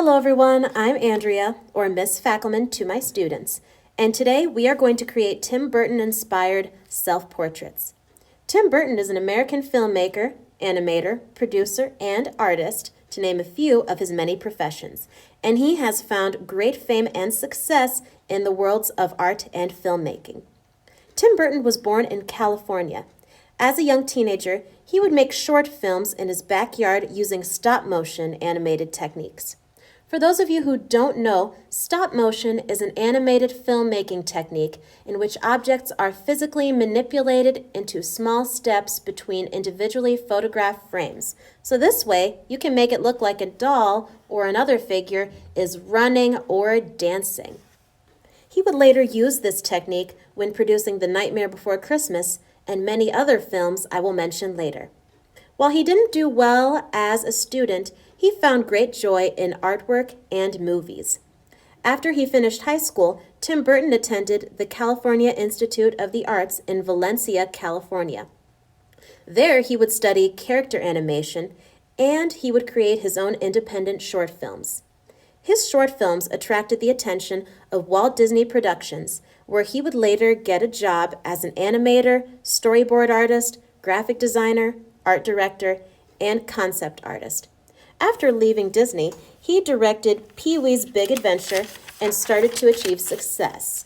Hello everyone, I'm Andrea, or Miss Fackelman to my students, and today we are going to create Tim Burton-inspired self-portraits. Tim Burton is an American filmmaker, animator, producer, and artist, to name a few of his many professions, and he has found great fame and success in the worlds of art and filmmaking. Tim Burton was born in California. As a young teenager, he would make short films in his backyard using stop-motion animated techniques. For those of you who don't know, stop motion is an animated filmmaking technique in which objects are physically manipulated into small steps between individually photographed frames. So this way, you can make it look like a doll or another figure is running or dancing. He would later use this technique when producing The Nightmare Before Christmas and many other films I will mention later. While he didn't do well as a student, he found great joy in artwork and movies. After he finished high school, Tim Burton attended the California Institute of the Arts in Valencia, California. There he would study character animation, and he would create his own independent short films. His short films attracted the attention of Walt Disney Productions, where he would later get a job as an animator, storyboard artist, graphic designer, art director, and concept artist. After leaving Disney, he directed Pee-wee's Big Adventure and started to achieve success.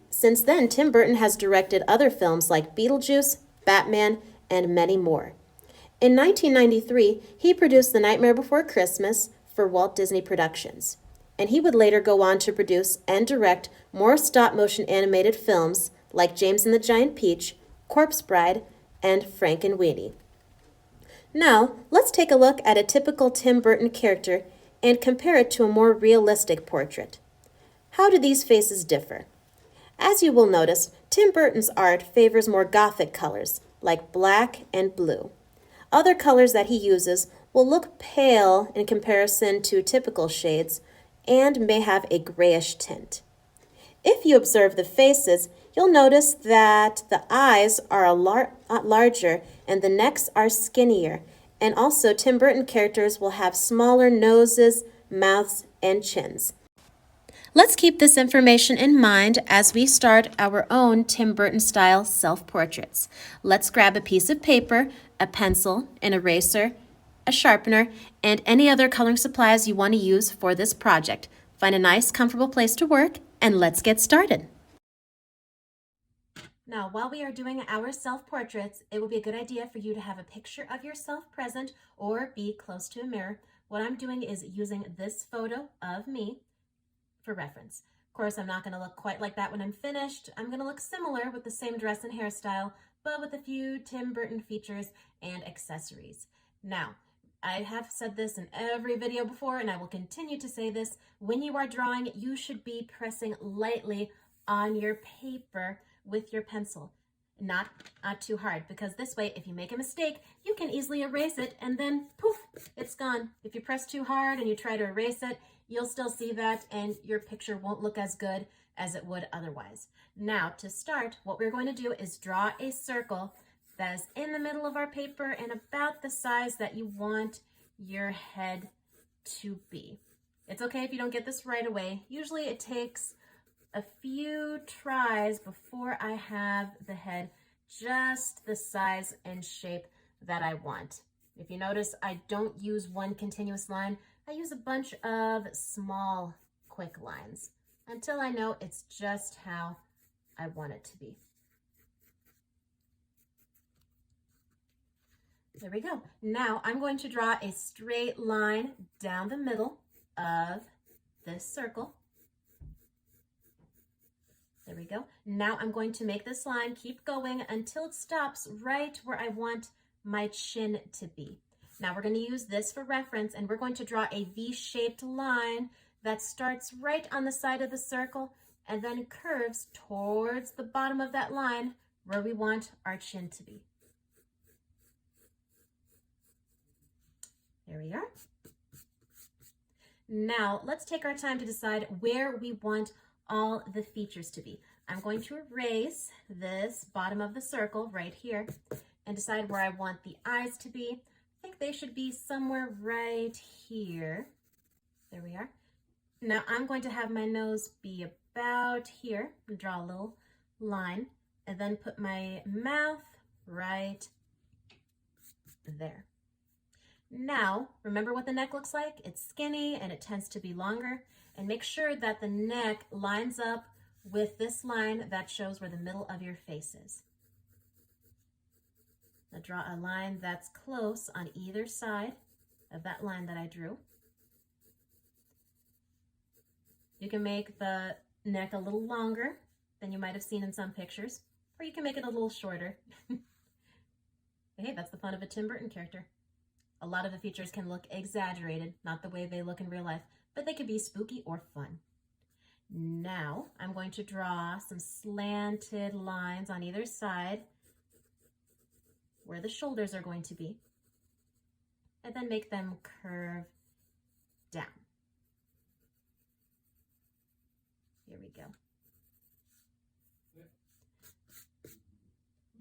Since then, Tim Burton has directed other films like Beetlejuice, Batman, and many more. In 1993, he produced The Nightmare Before Christmas for Walt Disney Productions, and he would later go on to produce and direct more stop-motion animated films like James and the Giant Peach, Corpse Bride, and Frankenweenie. Now, let's take a look at a typical Tim Burton character and compare it to a more realistic portrait. How do these faces differ? As you will notice, Tim Burton's art favors more gothic colors, like black and blue. Other colors that he uses will look pale in comparison to typical shades and may have a grayish tint. If you observe the faces, you'll notice that the eyes are a lot larger and the necks are skinnier. And also, Tim Burton characters will have smaller noses, mouths, and chins. Let's keep this information in mind as we start our own Tim Burton-style self-portraits. Let's grab a piece of paper, a pencil, an eraser, a sharpener, and any other coloring supplies you want to use for this project. Find a nice, comfortable place to work, and let's get started. Now, while we are doing our self-portraits, it will be a good idea for you to have a picture of yourself present or be close to a mirror. What I'm doing is using this photo of me for reference. Of course, I'm not going to look quite like that when I'm finished. I'm going to look similar with the same dress and hairstyle, but with a few Tim Burton features and accessories. Now, I have said this in every video before, and I will continue to say this. When you are drawing, you should be pressing lightly on your paper with your pencil, not too hard, because this way, if you make a mistake, you can easily erase it, and then poof, it's gone. If you press too hard and you try to erase it, you'll still see that, and your picture won't look as good as it would otherwise. Now, to start, what we're going to do is draw a circle that is in the middle of our paper and about the size that you want your head to be. It's okay if you don't get this right away. Usually it takes a few tries before I have the head just the size and shape that I want. If you notice, I don't use one continuous line. I use a bunch of small, quick lines until I know it's just how I want it to be. There we go. Now I'm going to draw a straight line down the middle of this circle. There we go. Now I'm going to make this line keep going until it stops right where I want my chin to be. Now we're going to use this for reference, and we're going to draw a V-shaped line that starts right on the side of the circle and then curves towards the bottom of that line where we want our chin to be. There we are. Now let's take our time to decide where we want all the features to be. I'm going to erase this bottom of the circle right here and decide where I want the eyes to be. I think they should be somewhere right here. There we are. Now I'm going to have my nose be about here and draw a little line and then put my mouth right there. Now, remember what the neck looks like? It's skinny and it tends to be longer. And make sure that the neck lines up with this line that shows where the middle of your face is. Now draw a line that's close on either side of that line that I drew. You can make the neck a little longer than you might have seen in some pictures, or you can make it a little shorter. Hey, that's the fun of a Tim Burton character. A lot of the features can look exaggerated, not the way they look in real life, but they can be spooky or fun. Now, I'm going to draw some slanted lines on either side where the shoulders are going to be, and then make them curve down. Here we go.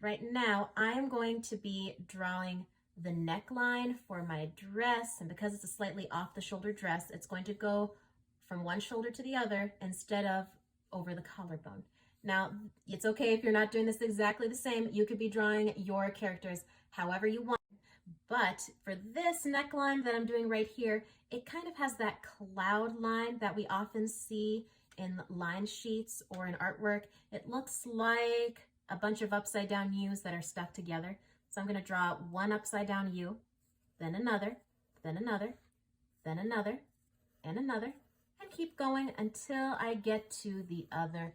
Right now, I'm going to be drawing the neckline for my dress, and because it's a slightly off the shoulder dress, it's going to go from one shoulder to the other instead of over the collarbone. Now, it's okay if you're not doing this exactly the same. You could be drawing your characters however you want, but for this neckline that I'm doing right here, it kind of has that cloud line that we often see in line sheets or in artwork. It looks like a bunch of upside down U's that are stuck together. So I'm going to draw one upside down U, then another, then another, then another, and another, and keep going until I get to the other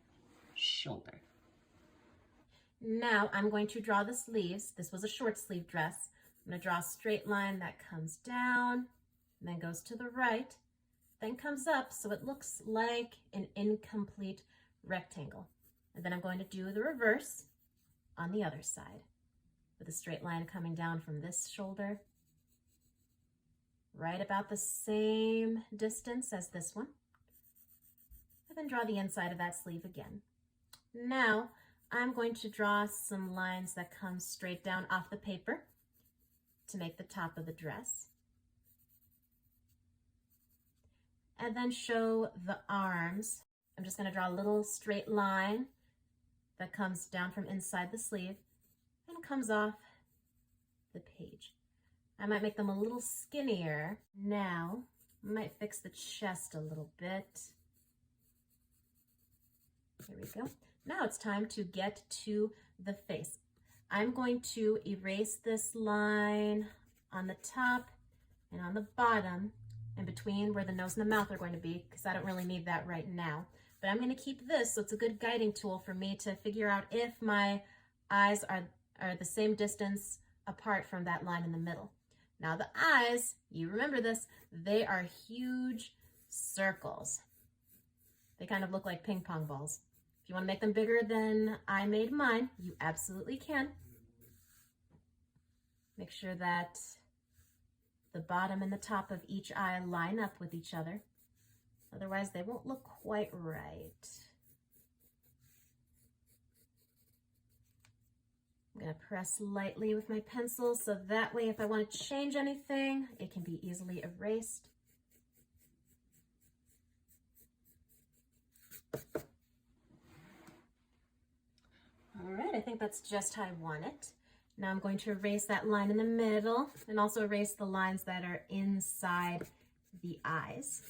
shoulder. Now I'm going to draw the sleeves. This was a short sleeve dress. I'm going to draw a straight line that comes down, and then goes to the right, then comes up so it looks like an incomplete rectangle. And then I'm going to do the reverse on the other side, with a straight line coming down from this shoulder, right about the same distance as this one, and then draw the inside of that sleeve again. Now, I'm going to draw some lines that come straight down off the paper to make the top of the dress, and then show the arms. I'm just going to draw a little straight line that comes down from inside the sleeve and comes off the page. I might make them a little skinnier. Now, I might fix the chest a little bit. Here we go. Now it's time to get to the face. I'm going to erase this line on the top and on the bottom and between where the nose and the mouth are going to be, because I don't really need that right now. But I'm going to keep this, so it's a good guiding tool for me to figure out if my eyes are the same distance apart from that line in the middle. Now the eyes, you remember this, they are huge circles. They kind of look like ping pong balls. If you want to make them bigger than I made mine, you absolutely can. Make sure that the bottom and the top of each eye line up with each other. Otherwise, they won't look quite right. I'm going to press lightly with my pencil so that way if I want to change anything, it can be easily erased. All right, I think that's just how I want it. Now I'm going to erase that line in the middle and also erase the lines that are inside the eyes.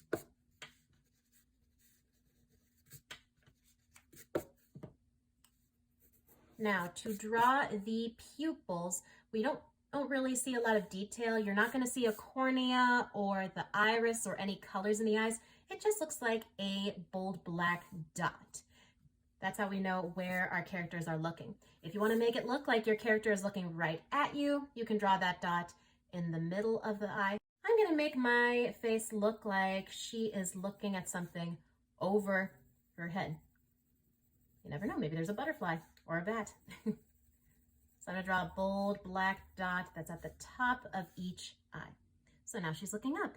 Now, to draw the pupils, we don't really see a lot of detail. You're not going to see a cornea or the iris or any colors in the eyes. It just looks like a bold black dot. That's how we know where our characters are looking. If you want to make it look like your character is looking right at you, you can draw that dot in the middle of the eye. I'm going to make my face look like she is looking at something over her head. You never know, maybe there's a butterfly or a bat. So I'm going to draw a bold black dot that's at the top of each eye. So now she's looking up.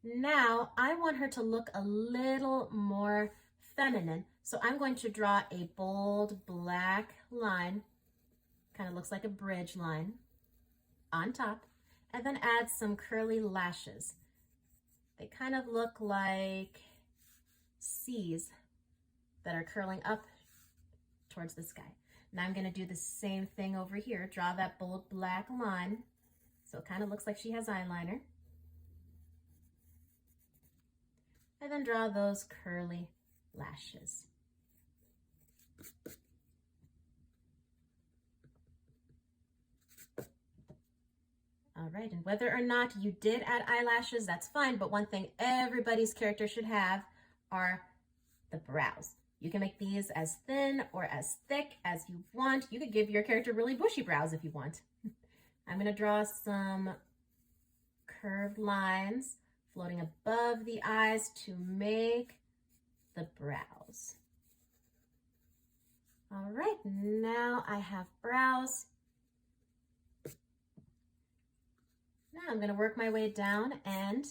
Now I want her to look a little more feminine. So I'm going to draw a bold black line, kind of looks like a bridge line, on top, and then add some curly lashes. They kind of look like C's that are curling up towards the sky. Now I'm going to do the same thing over here. Draw that bold black line so it kind of looks like she has eyeliner. And then draw those curly lashes. All right, and whether or not you did add eyelashes, that's fine, but one thing everybody's character should have are the brows. You can make these as thin or as thick as you want. You could give your character really bushy brows if you want. I'm gonna draw some curved lines floating above the eyes to make the brows. All right, now I have brows. Now I'm going to work my way down and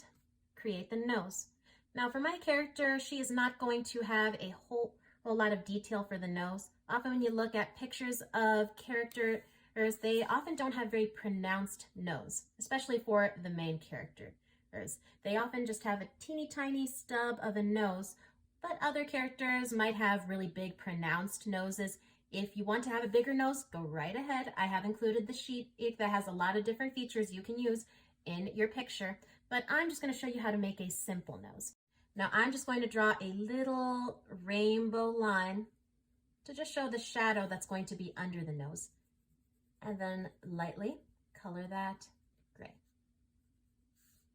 create the nose. Now for my character, she is not going to have a whole lot of detail for the nose. Often when you look at pictures of characters, they often don't have very pronounced nose, especially for the main characters. They often just have a teeny tiny stub of a nose, but other characters might have really big pronounced noses. If you want to have a bigger nose, go right ahead. I have included the sheet that has a lot of different features you can use in your picture, but I'm just going to show you how to make a simple nose. Now I'm just going to draw a little rainbow line to just show the shadow that's going to be under the nose, and then lightly color that gray.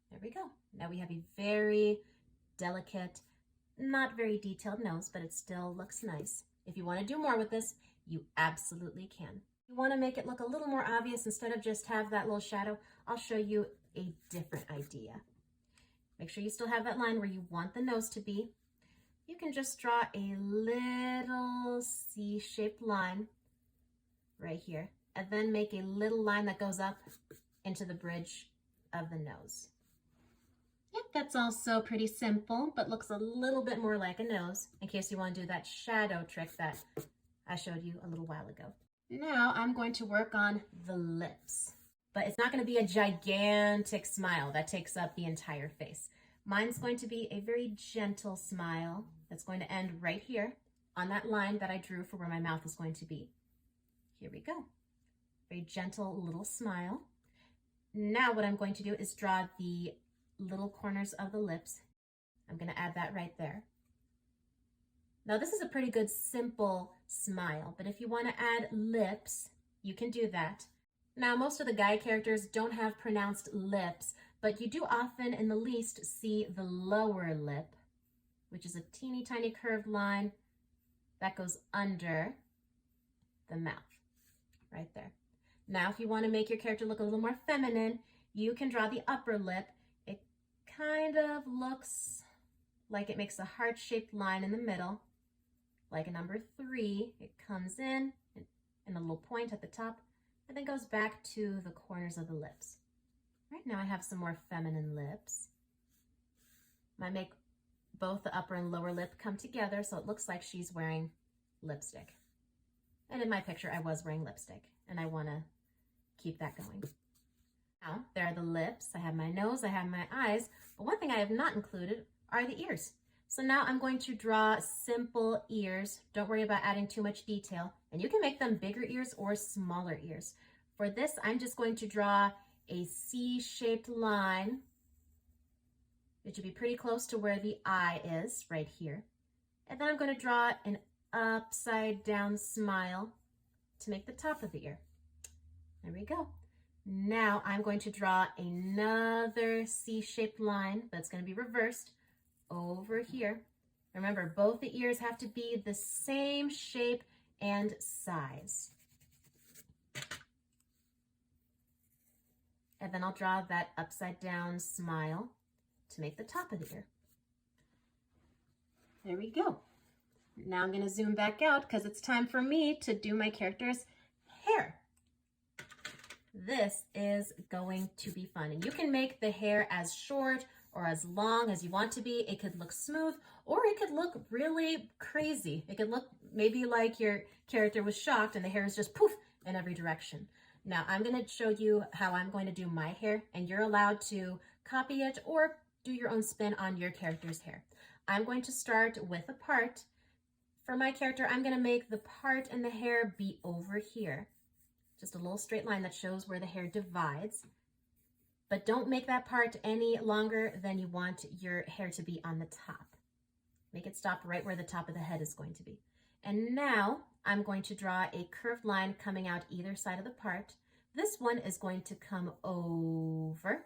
There we go. Now we have a very delicate, not very detailed nose, but it still looks nice. If you want to do more with this, you absolutely can. If you want to make it look a little more obvious, instead of just have that little shadow, I'll show you a different idea. Make sure you still have that line where you want the nose to be. You can just draw a little C-shaped line right here, and then make a little line that goes up into the bridge of the nose. Yep, that's also pretty simple, but looks a little bit more like a nose, in case you want to do that shadow trick that I showed you a little while ago. Now I'm going to work on the lips, but it's not going to be a gigantic smile that takes up the entire face. Mine's going to be a very gentle smile that's going to end right here on that line that I drew for where my mouth is going to be. Here we go. Very gentle little smile. Now what I'm going to do is draw the little corners of the lips. I'm going to add that right there. Now this is a pretty good simple smile, but if you want to add lips, you can do that. Now most of the guy characters don't have pronounced lips, but you do often in the least see the lower lip, which is a teeny tiny curved line that goes under the mouth, right there. Now if you want to make your character look a little more feminine, you can draw the upper lip. It kind of looks like it makes a heart-shaped line in the middle, like a number 3. It comes in and a little point at the top, and then goes back to the corners of the lips. Right now I have some more feminine lips. I make both the upper and lower lip come together so it looks like she's wearing lipstick. And in my picture I was wearing lipstick, and I want to keep that going. Now, there are the lips, I have my nose, I have my eyes, but one thing I have not included are the ears. So now I'm going to draw simple ears. Don't worry about adding too much detail, and you can make them bigger ears or smaller ears. For this, I'm just going to draw a C-shaped line. It should be pretty close to where the eye is, right here. And then I'm going to draw an upside down smile to make the top of the ear. There we go. Now I'm going to draw another C-shaped line that's going to be reversed over here. Remember, both the ears have to be the same shape and size. And then I'll draw that upside down smile to make the top of the ear. There we go. Now I'm going to zoom back out because it's time for me to do my character's hair. This is going to be fun, and you can make the hair as short or as long as you want to be. It could look smooth, or it could look really crazy. It could look maybe like your character was shocked and the hair is just poof in every direction. Now I'm going to show you how I'm going to do my hair, and you're allowed to copy it or do your own spin on your character's hair. I'm going to start with a part. For my character, I'm going to make the part in the hair be over here. Just a little straight line that shows where the hair divides. But don't make that part any longer than you want your hair to be on the top. Make it stop right where the top of the head is going to be. And now I'm going to draw a curved line coming out either side of the part. This one is going to come over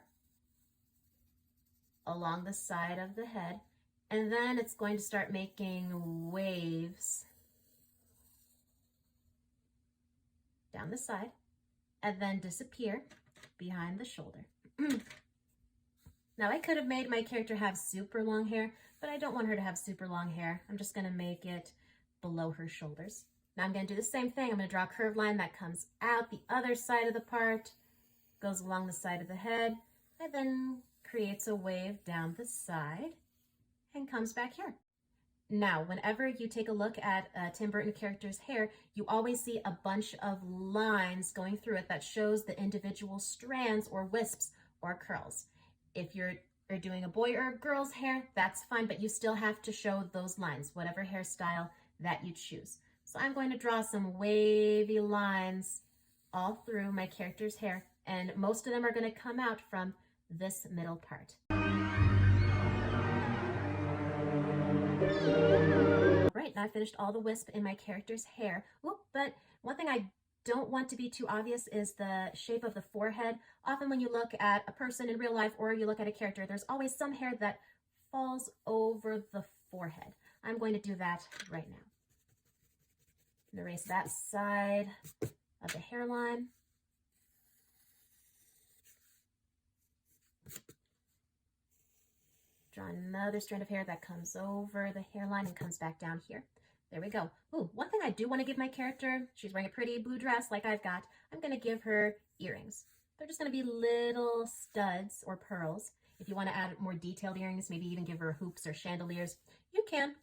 along the side of the head, and then it's going to start making waves down the side and then disappear behind the shoulder. Now I could have made my character have super long hair, but I don't want her to have super long hair. I'm just going to make it below her shoulders. Now I'm going to do the same thing. I'm going to draw a curved line that comes out the other side of the part, goes along the side of the head, and then creates a wave down the side and comes back here. Now, whenever you take a look at a Tim Burton character's hair, you always see a bunch of lines going through it that shows the individual strands or wisps or curls. If you're doing a boy or a girl's hair, that's fine, but you still have to show those lines, whatever hairstyle that you choose. So I'm going to draw some wavy lines all through my character's hair, and most of them are going to come out from this middle part. Right, now I finished all the wisp in my character's hair. Whoop, but one thing I don't want to be too obvious is the shape of the forehead. Often when you look at a person in real life or you look at a character, there's always some hair that falls over the forehead. I'm going to do that right now. I'm going to erase that side of the hairline. Draw another strand of hair that comes over the hairline and comes back down here. There we go. Ooh, one thing I do want to give my character, she's wearing a pretty blue dress like I've got, I'm going to give her earrings. They're just going to be little studs or pearls. If you want to add more detailed earrings, maybe even give her hoops or chandeliers, you can,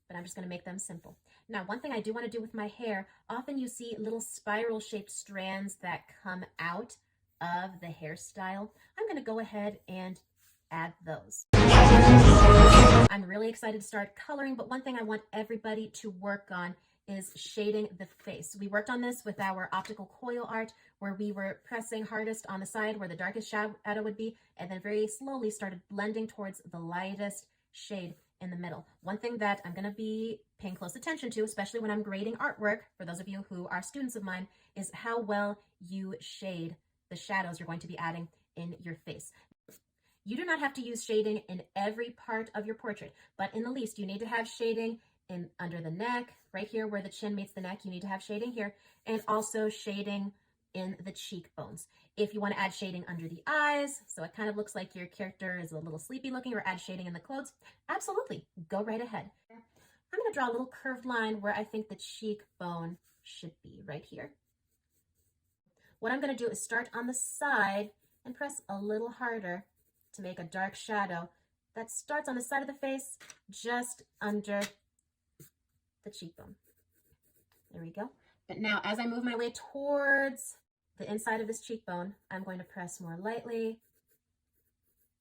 but I'm just going to make them simple. Now, one thing I do want to do with my hair, often you see little spiral shaped strands that come out of the hairstyle. I'm going to go ahead and add those. I'm really excited to start coloring, but one thing I want everybody to work on is shading the face. We worked on this with our optical coil art, where we were pressing hardest on the side where the darkest shadow would be, and then very slowly started blending towards the lightest shade in the middle. One thing that I'm going to be paying close attention to, especially when I'm grading artwork, for those of you who are students of mine, is how well you shade the shadows you're going to be adding in your face. You do not have to use shading in every part of your portrait, but in the least, you need to have shading in under the neck, right here where the chin meets the neck, you need to have shading here, and also shading in the cheekbones. If you want to add shading under the eyes, so it kind of looks like your character is a little sleepy looking, or add shading in the clothes, absolutely, go right ahead. I'm going to draw a little curved line where I think the cheekbone should be, right here. What I'm going to do is start on the side and press a little harder to make a dark shadow that starts on the side of the face, just under the cheekbone. There we go. But now, as I move my way towards the inside of this cheekbone, I'm going to press more lightly.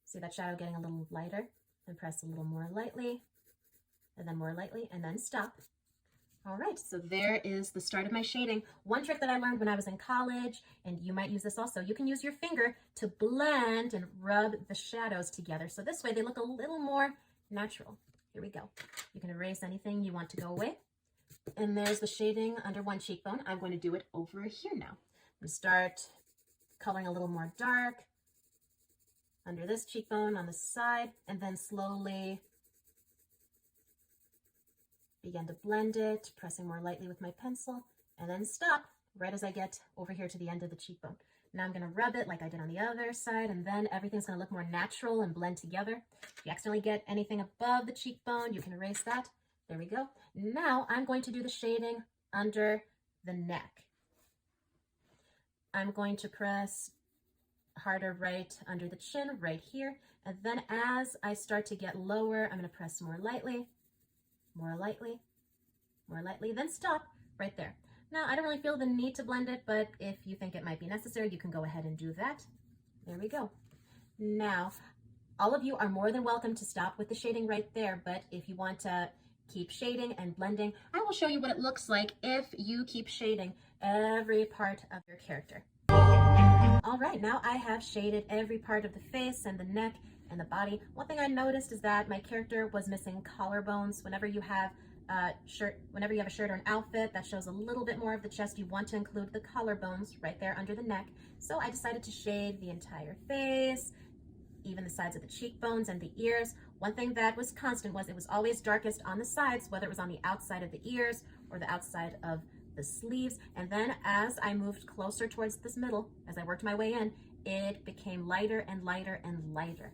See that shadow getting a little lighter, and press a little more lightly, and then more lightly, and then stop. All right, so there is the start of my shading. One trick that I learned when I was in college, and you might use this also, you can use your finger to blend and rub the shadows together. So this way they look a little more natural. Here we go. You can erase anything you want to go away. And there's the shading under one cheekbone. I'm going to do it over here now. I'm going to start coloring a little more dark under this cheekbone on the side, and then slowly begin to blend it, pressing more lightly with my pencil, and then stop right as I get over here to the end of the cheekbone. Now I'm going to rub it like I did on the other side, and then everything's going to look more natural and blend together. If you accidentally get anything above the cheekbone, you can erase that. There we go. Now I'm going to do the shading under the neck. I'm going to press harder right under the chin, right here, and then as I start to get lower, I'm going to press more lightly, more lightly, more lightly, then stop right there. Now, I don't really feel the need to blend it, but if you think it might be necessary, you can go ahead and do that. There we go. Now, All of you are more than welcome to stop with the shading right there, but if you want to keep shading and blending, I will show you what it looks like if you keep shading every part of your character. All right, now I have shaded every part of the face and the neck and the body. One thing I noticed is that my character was missing collarbones. Whenever you have a shirt or an outfit that shows a little bit more of the chest, you want to include the collarbones right there under the neck. So I decided to shade the entire face, even the sides of the cheekbones and the ears. One thing that was constant was it was always darkest on the sides, whether it was on the outside of the ears or the outside of the sleeves. And then as I moved closer towards this middle, as I worked my way in, it became lighter and lighter and lighter.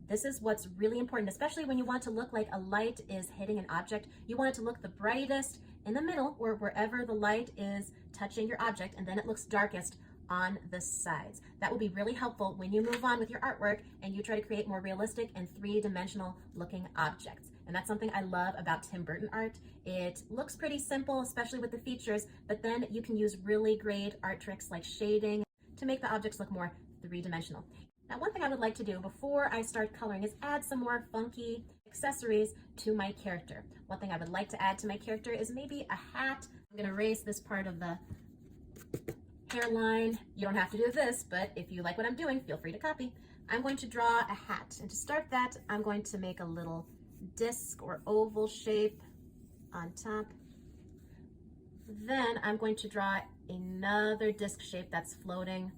This is what's really important, especially when you want to look like a light is hitting an object. You want it to look the brightest in the middle or wherever the light is touching your object, and then it looks darkest on the sides. That will be really helpful when you move on with your artwork and you try to create more realistic and three-dimensional looking objects. And that's something I love about Tim Burton art. It looks pretty simple, especially with the features, but then you can use really great art tricks like shading to make the objects look more three-dimensional. Now, one thing I would like to do before I start coloring is add some more funky accessories to my character. One thing I would like to add to my character is maybe a hat. I'm going to erase this part of the hairline. You don't have to do this, but if you like what I'm doing, feel free to copy. I'm going to draw a hat, and to start that, I'm going to make a little disc or oval shape on top. Then I'm going to draw another disc shape that's floating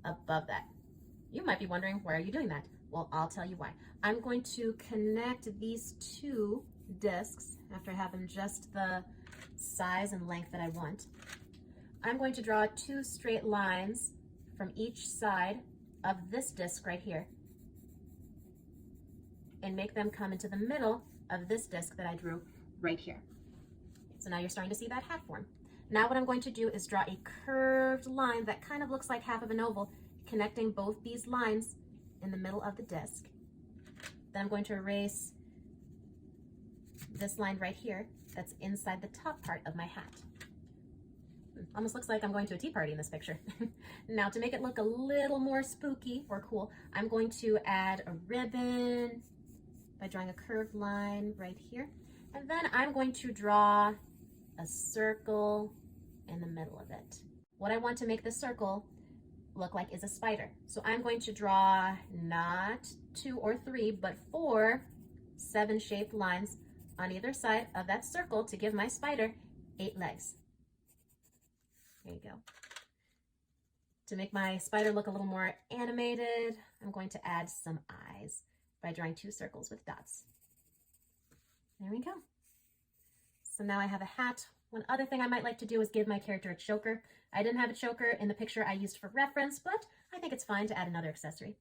above that. You might be wondering, why are you doing that? Well, I'll tell you why. I'm going to connect these two discs after I have them just the size and length that I want. I'm going to draw two straight lines from each side of this disc right here and make them come into the middle of this disc that I drew right here. So now you're starting to see that hat form. Now what I'm going to do is draw a curved line that kind of looks like half of an oval, connecting both these lines in the middle of the disc. Then I'm going to erase this line right here that's inside the top part of my hat. Almost looks like I'm going to a tea party in this picture. Now, to make it look a little more spooky or cool, I'm going to add a ribbon by drawing a curved line right here. And then I'm going to draw a circle in the middle of it. What I want to make this circle look like is a spider. So I'm going to draw not 2 or 3, but 4 7-shaped lines on either side of that circle to give my spider 8 legs. There you go. To make my spider look a little more animated, I'm going to add some eyes by drawing 2 circles with dots. There we go. So now I have a hat. One other thing I might like to do is give my character a choker. I didn't have a choker in the picture I used for reference, but I think it's fine to add another accessory.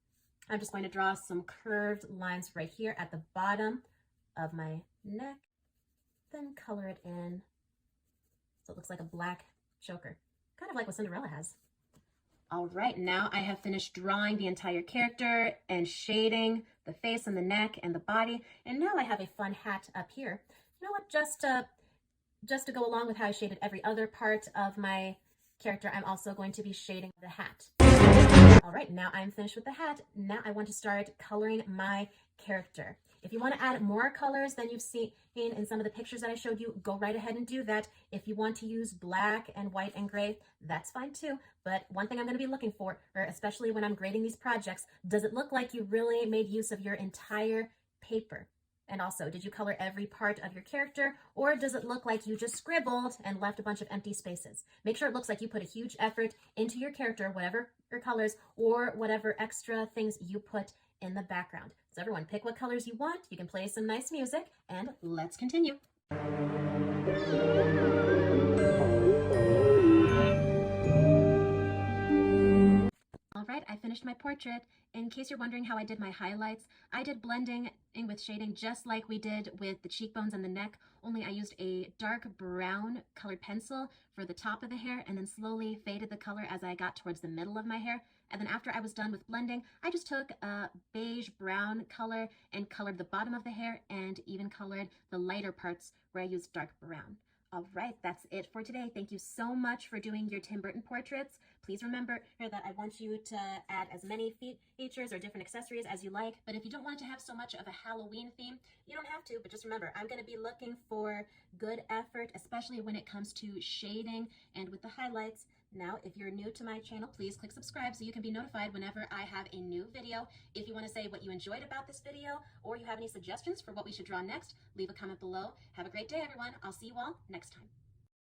I'm just going to draw some curved lines right here at the bottom of my neck, then color it in so it looks like a black choker, kind of like what Cinderella has. All right, now I have finished drawing the entire character and shading the face and the neck and the body, and now I have a fun hat up here. You know what, just to go along with how I shaded every other part of my character, I'm also going to be shading the hat. All right, now I'm finished with the hat. Now I want to start coloring my character. If you want to add more colors than you've seen in some of the pictures that I showed you, go right ahead and do that. If you want to use black and white and gray, that's fine too. But one thing I'm going to be looking for, or especially when I'm grading these projects, does it look like you really made use of your entire paper? And also, did you color every part of your character, or does it look like you just scribbled and left a bunch of empty spaces? Make sure it looks like you put a huge effort into your character, whatever your colors or whatever extra things you put in the background. So everyone, pick what colors you want. You can play some nice music, and let's continue. All right, I finished my portrait. In case you're wondering how I did my highlights, I did blending with shading just like we did with the cheekbones and the neck, only I used a dark brown colored pencil for the top of the hair and then slowly faded the color as I got towards the middle of my hair. And then after I was done with blending, I just took a beige brown color and colored the bottom of the hair and even colored the lighter parts where I used dark brown. All right, that's it for today. Thank you so much for doing your Tim Burton portraits. Please remember that I want you to add as many features or different accessories as you like. But if you don't want it to have so much of a Halloween theme, you don't have to. But just remember, I'm going to be looking for good effort, especially when it comes to shading and with the highlights. Now, if you're new to my channel, please click subscribe so you can be notified whenever I have a new video. If you want to say what you enjoyed about this video or you have any suggestions for what we should draw next, leave a comment below. Have a great day, everyone. I'll see you all next time.